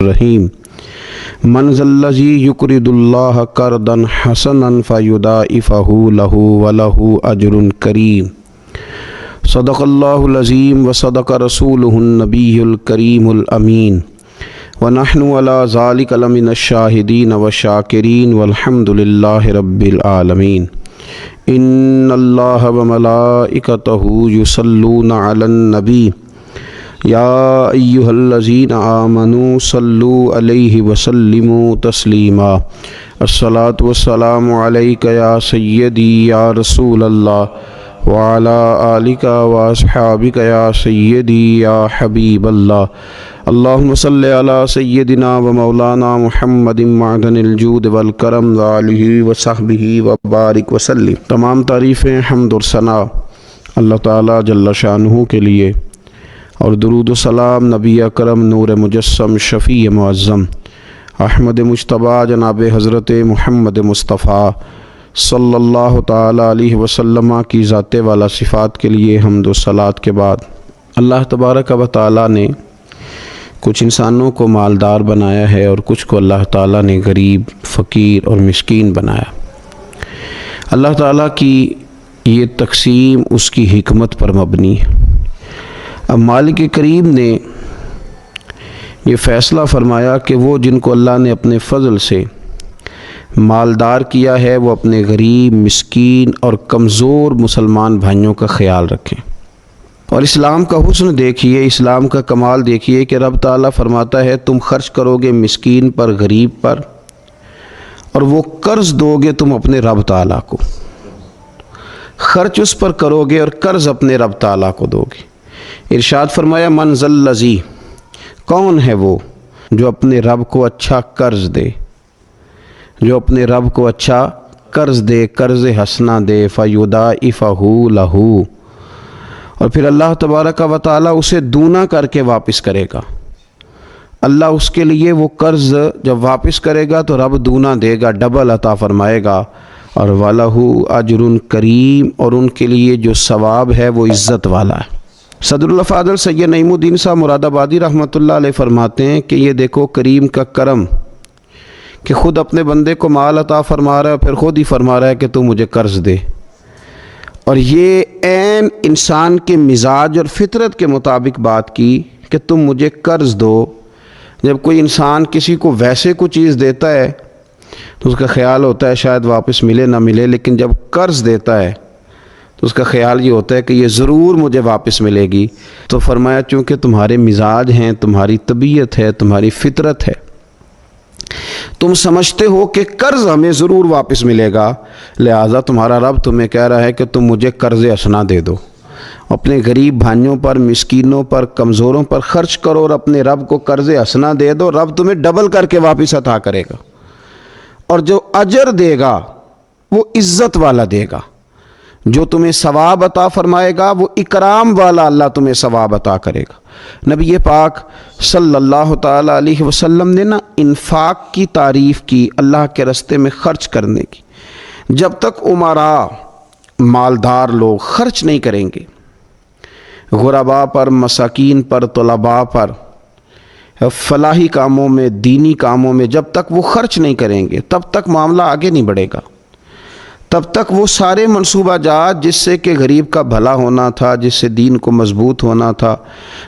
الرحیم من ذا الذی یقرض اللہ قرضا حسنا فیضاعفہ لہ ولہ اجر کریم صدق اللہ العظیم وصدق رسولہ النبی الکریم الامین ونحن علی ذلک لمن الشاہدین والشاکرین والحمد للہ رب العالمین ان اللہ وملائکتہ یصلون علی النبی یا ایہا الذین آمنوا صلوا علیہ وسلموا تسلیما الصلاۃ والسلام علیک یا سیدی یا رسول اللہ وعلی آلک واصحابک یا سیدی یا حبیب اللہ اللہم صلی علی سیدنا و مولانا محمد معدن الجود والکرم وآلہ وصحبہ وبارک وسلم۔ تمام تعریفیں حمد و ثنا اللہ تعالیٰ جل شانہ کے لیے، اور درود و سلام نبی اکرم نور مجسم شفیع معظم احمد مجتبیٰ جناب حضرت محمد مصطفیٰ صلی اللہ تعالی علیہ وسلم کی ذات والا صفات کے لیے حمد و صلات کے بعد، اللہ تبارک و تعالیٰ نے کچھ انسانوں کو مالدار بنایا ہے اور کچھ کو اللہ تعالیٰ نے غریب، فقیر اور مسکین بنایا۔ اللہ تعالیٰ کی یہ تقسیم اس کی حکمت پر مبنی ہے۔ اب مالک کریم نے یہ فیصلہ فرمایا کہ وہ جن کو اللہ نے اپنے فضل سے مالدار کیا ہے وہ اپنے غریب، مسکین اور کمزور مسلمان بھائیوں کا خیال رکھیں۔ اور اسلام کا حسن دیکھیے، اسلام کا کمال دیکھیے کہ رب تعالیٰ فرماتا ہے تم خرچ کرو گے مسکین پر، غریب پر، اور وہ قرض دو گے تم اپنے رب تعالیٰ کو۔ خرچ اس پر کرو گے اور قرض اپنے رب تعالیٰ کو دو گے۔ ارشاد فرمایا من ذا الذی، کون ہے وہ جو اپنے رب کو اچھا قرض دے، جو اپنے رب کو اچھا قرض دے، قرض حسنا دے، فیضاعفہ لہ، اور پھر اللہ تبارک و تعالیٰ اسے دونا کر کے واپس کرے گا۔ اللہ اس کے لیے وہ قرض جب واپس کرے گا تو رب دونا دے گا، ڈبل عطا فرمائے گا، اور وَلَهُ أَجْرٌ کریم، اور ان کے لیے جو ثواب ہے وہ عزت والا ہے۔ صدر الافاضل سید نعیم الدین صاحب مراد آبادی رحمۃ اللہ علیہ فرماتے ہیں کہ یہ دیکھو کریم کا کرم کہ خود اپنے بندے کو مال عطا فرما رہا ہے، پھر خود ہی فرما رہا ہے کہ تو مجھے قرض دے، اور یہ عین انسان کے مزاج اور فطرت کے مطابق بات کی کہ تم مجھے قرض دو۔ جب کوئی انسان کسی کو ویسے کوئی چیز دیتا ہے تو اس کا خیال ہوتا ہے شاید واپس ملے نہ ملے، لیکن جب قرض دیتا ہے تو اس کا خیال یہ ہوتا ہے کہ یہ ضرور مجھے واپس ملے گی۔ تو فرمایا چونکہ تمہارے مزاج ہیں، تمہاری طبیعت ہے، تمہاری فطرت ہے، تم سمجھتے ہو کہ قرض ہمیں ضرور واپس ملے گا، لہٰذا تمہارا رب تمہیں کہہ رہا ہے کہ تم مجھے قرض حسنا دے دو، اپنے غریب بھائیوں پر، مسکینوں پر، کمزوروں پر خرچ کرو اور اپنے رب کو قرض حسنا دے دو، رب تمہیں ڈبل کر کے واپس عطا کرے گا، اور جو اجر دے گا وہ عزت والا دے گا، جو تمہیں ثواب عطا فرمائے گا وہ اکرام والا اللہ تمہیں ثواب عطا کرے گا۔ نبی پاک صلی اللہ تعالی علیہ وسلم نے انفاق کی تعریف کی، اللہ کے راستے میں خرچ کرنے کی۔ جب تک امراء، مالدار لوگ خرچ نہیں کریں گے غرباء پر، مساکین پر، طلباء پر، فلاحی کاموں میں، دینی کاموں میں جب تک وہ خرچ نہیں کریں گے تب تک معاملہ آگے نہیں بڑھے گا، تب تک وہ سارے منصوبہ جات جس سے کہ غریب کا بھلا ہونا تھا، جس سے دین کو مضبوط ہونا تھا،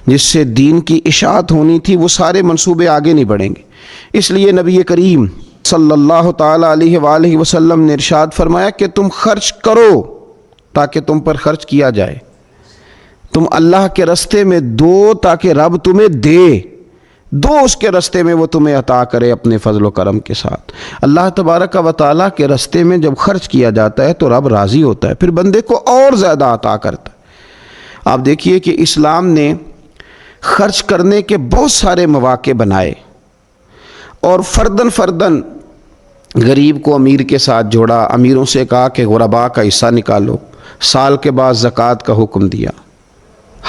جس سے دین کی اشاعت ہونی تھی، وہ سارے منصوبے آگے نہیں بڑھیں گے۔ اس لیے نبی کریم صلی اللہ تعالی علیہ وآلہ وسلم نے ارشاد فرمایا کہ تم خرچ کرو تاکہ تم پر خرچ کیا جائے، تم اللہ کے راستے میں دو تاکہ رب تمہیں دے، دو اس کے راستے میں وہ تمہیں عطا کرے اپنے فضل و کرم کے ساتھ۔ اللہ تبارک و تعالیٰ کے راستے میں جب خرچ کیا جاتا ہے تو رب راضی ہوتا ہے، پھر بندے کو اور زیادہ عطا کرتا ہے۔ آپ دیکھیے کہ اسلام نے خرچ کرنے کے بہت سارے مواقع بنائے اور فردن فردن غریب کو امیر کے ساتھ جوڑا، امیروں سے کہا کہ غرباء کا حصہ نکالو، سال کے بعد زکوٰۃ کا حکم دیا،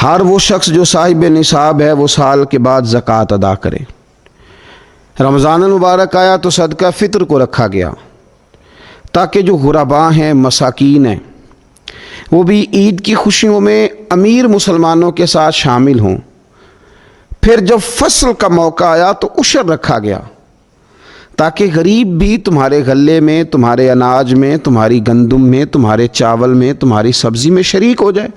ہر وہ شخص جو صاحب نصاب ہے وہ سال کے بعد زکوٰۃ ادا کرے۔ رمضان المبارک آیا تو صدقہ فطر کو رکھا گیا تاکہ جو غرباء ہیں، مساکین ہیں، وہ بھی عید کی خوشیوں میں امیر مسلمانوں کے ساتھ شامل ہوں۔ پھر جب فصل کا موقع آیا تو عشر رکھا گیا تاکہ غریب بھی تمہارے غلے میں، تمہارے اناج میں، تمہاری گندم میں، تمہارے چاول میں، تمہاری سبزی میں شریک ہو جائے۔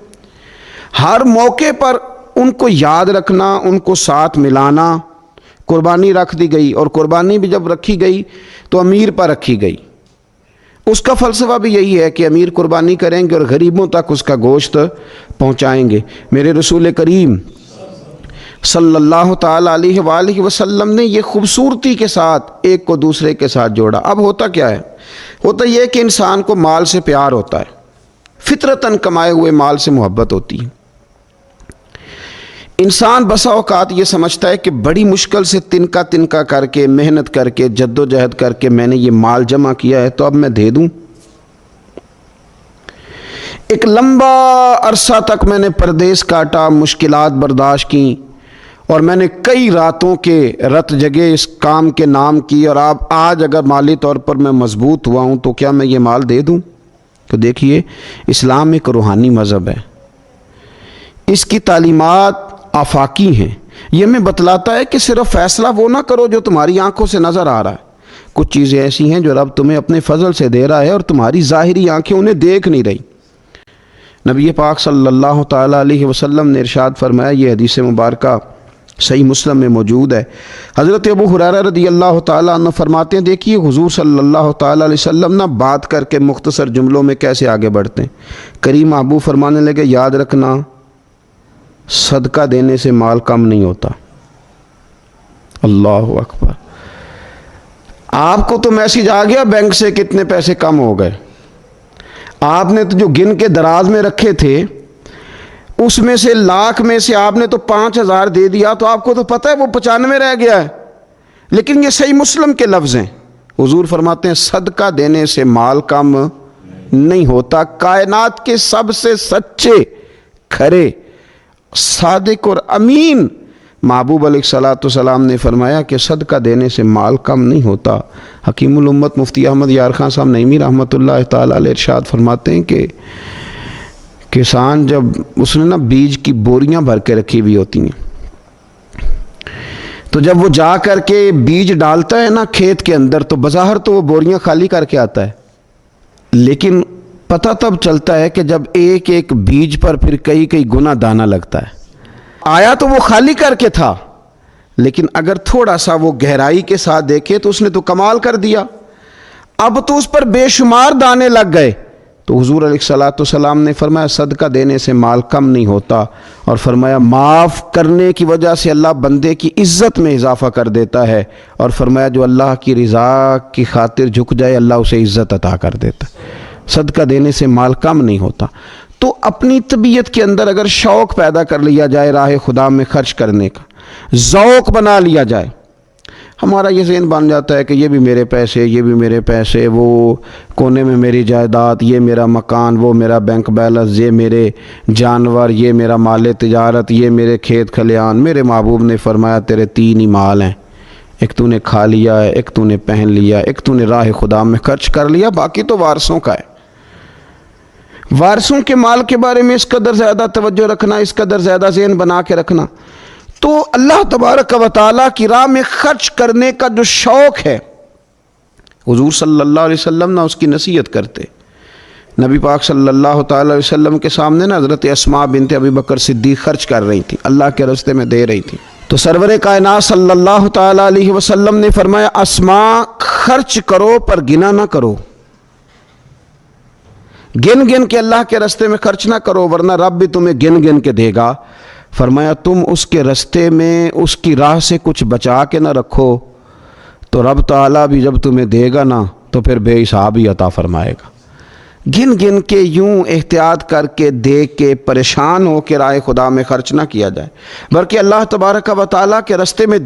ہر موقع پر ان کو یاد رکھنا، ان کو ساتھ ملانا۔ قربانی رکھ دی گئی، اور قربانی بھی جب رکھی گئی تو امیر پر رکھی گئی۔ اس کا فلسفہ بھی یہی ہے کہ امیر قربانی کریں گے اور غریبوں تک اس کا گوشت پہنچائیں گے۔ میرے رسول کریم صلی اللہ تعالیٰ علیہ وآلہ وسلم نے یہ خوبصورتی کے ساتھ ایک کو دوسرے کے ساتھ جوڑا۔ اب ہوتا کیا ہے؟ ہوتا یہ کہ انسان کو مال سے پیار ہوتا ہے، فطرتاً کمائے ہوئے مال سے محبت ہوتی ہے۔ انسان بسا اوقات یہ سمجھتا ہے کہ بڑی مشکل سے تنکا تنکا کر کے، محنت کر کے، جد و جہد کر کے میں نے یہ مال جمع کیا ہے تو اب میں دے دوں۔ ایک لمبا عرصہ تک میں نے پردیس کاٹا، مشکلات برداشت کی، اور میں نے کئی راتوں کے رت جگے اس کام کے نام کی، اور آج اگر مالی طور پر میں مضبوط ہوا ہوں تو کیا میں یہ مال دے دوں؟ تو دیکھیے، اسلام ایک روحانی مذہب ہے، اس کی تعلیمات آفاقی ہیں۔ یہ ہمیں بتلاتا ہے کہ صرف فیصلہ وہ نہ کرو جو تمہاری آنکھوں سے نظر آ رہا ہے، کچھ چیزیں ایسی ہیں جو رب تمہیں اپنے فضل سے دے رہا ہے اور تمہاری ظاہری آنکھیں انہیں دیکھ نہیں رہی۔ نبی پاک صلی اللہ تعالیٰ علیہ وسلم نے ارشاد فرمایا، یہ حدیث مبارکہ صحیح مسلم میں موجود ہے۔ حضرت ابو ہریرہ رضی اللہ تعالیٰ عنہ فرماتے ہیں، دیکھیے حضور صلی اللہ تعالیٰ علیہ وسلم نہ بات کر کے مختصر جملوں میں کیسے آگے بڑھتے ہیں۔ کریم محبوب فرمانے لگے، یاد رکھنا صدقہ دینے سے مال کم نہیں ہوتا۔ اللہ اکبر! آپ کو تو میسج آ گیا بینک سے کتنے پیسے کم ہو گئے، آپ نے تو جو گن کے دراز میں رکھے تھے اس میں سے لاکھ میں سے آپ نے تو 5,000 دے دیا، تو آپ کو تو پتہ ہے وہ 95 رہ گیا ہے۔ لیکن یہ صحیح مسلم کے لفظ ہیں، حضور فرماتے ہیں صدقہ دینے سے مال کم نہیں ہوتا۔ کائنات کے سب سے سچے، کھرے، صادق اور امین محبوب علیہ الصلوۃ والسلام نے فرمایا کہ صدقہ دینے سے مال کم نہیں ہوتا۔ حکیم الامت مفتی احمد یار خان صاحب نعیمی رحمۃ اللہ تعالیٰ علیہ ارشاد فرماتے ہیں کہ کسان جب اس نے بیج کی بوریاں بھر کے رکھی ہوئی ہوتی ہیں، تو جب وہ جا کر کے بیج ڈالتا ہے کھیت کے اندر، تو بظاہر تو وہ بوریاں خالی کر کے آتا ہے، لیکن پتہ تب چلتا ہے کہ جب ایک ایک بیج پر پھر کئی کئی گنا دانہ لگتا ہے۔ آیا تو وہ خالی کر کے تھا، لیکن اگر تھوڑا سا وہ گہرائی کے ساتھ دیکھے تو اس نے تو کمال کر دیا، اب تو اس پر بے شمار دانے لگ گئے۔ تو حضور علیہ الصلوۃ والسلام نے فرمایا صدقہ دینے سے مال کم نہیں ہوتا، اور فرمایا معاف کرنے کی وجہ سے اللہ بندے کی عزت میں اضافہ کر دیتا ہے، اور فرمایا جو اللہ کی رضا کی خاطر جھک جائے اللہ اسے عزت عطا کر دیتا ہے۔ صدقہ دینے سے مال کم نہیں ہوتا۔ تو اپنی طبیعت کے اندر اگر شوق پیدا کر لیا جائے راہ خدا میں خرچ کرنے کا، ذوق بنا لیا جائے، ہمارا یہ ذہن بن جاتا ہے کہ یہ بھی میرے پیسے، یہ بھی میرے پیسے، وہ کونے میں میری جائیداد، یہ میرا مکان، وہ میرا بینک بیلنس، یہ میرے جانور، یہ میرا مال تجارت، یہ میرے کھیت کھلیان۔ میرے محبوب نے فرمایا تیرے 3 ہی مال ہیں، ایک تو نے کھا لیا ہے، ایک تو نے پہن لیا، ایک تو نے راہ خدا میں خرچ کر لیا، باقی تو وارثوں کا ہے۔ وارثوں کے مال کے بارے میں اس قدر زیادہ توجہ رکھنا، اس قدر زیادہ ذہن بنا کے رکھنا، تو اللہ تبارک و تعالیٰ کی راہ میں خرچ کرنے کا جو شوق ہے، حضور صلی اللہ علیہ وسلم نہ اس کی نصیحت کرتے۔ نبی پاک صلی اللہ تعالیٰ علیہ وسلم کے سامنے حضرت اسماء بنت ابی بکر صدیق خرچ کر رہی تھی، اللہ کے راستے میں دے رہی تھی، تو سرور کائنات صلی اللہ تعالیٰ علیہ وسلم نے فرمایا اسماء خرچ کرو پر گنا نہ کرو، گن گن کے اللہ کے راستے میں خرچ نہ کرو، ورنہ رب بھی تمہیں گن گن کے دے گا۔ فرمایا تم اس کے راستے میں اس کی راہ سے کچھ بچا کے نہ رکھو تو رب تعالیٰ بھی جب تمہیں دے گا نا تو پھر بے حساب ہی عطا فرمائے گا۔ گن گن کے یوں احتیاط کر کے دیکھ کے پریشان ہو کے راہ خدا میں خرچ نہ کیا جائے، بلکہ اللہ تبارک و تعالیٰ کے راستے میں